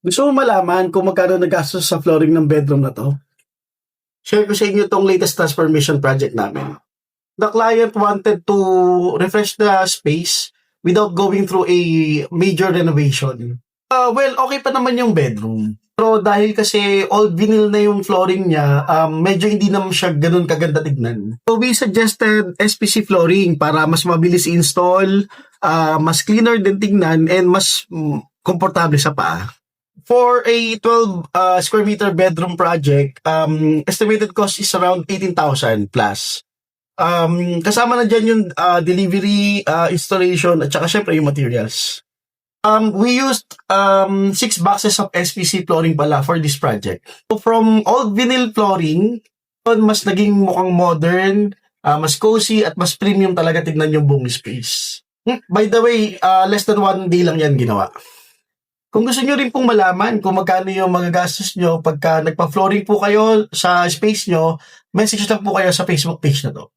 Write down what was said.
Gusto mo malaman kung magkano nagastos sa flooring ng bedroom na to? Share ko sa inyo tong latest transformation project namin. The client wanted to refresh the space without going through a major renovation. Well, okay pa naman yung bedroom. Pero dahil kasi old vinyl na yung flooring niya, medyo hindi naman siya ganun kaganda tignan. So we suggested SPC flooring para mas mabilis i-install, mas cleaner din tignan, and mas komportable sa paa. For a 12 square meter bedroom project, estimated cost is around 18,000 plus. Kasama na dyan yung delivery, installation, at saka syempre yung materials. We used 6 boxes of SPC flooring pala for this project. So from old vinyl flooring, mas naging mukhang modern, mas cozy, at mas premium talaga tignan yung buong space. By the way, less than 1 day lang yan ginawa. Kung gusto nyo rin pong malaman kung magkano yung magagastos nyo pagka nagpa-flooring po kayo sa space nyo, message lang po kayo sa Facebook page na to.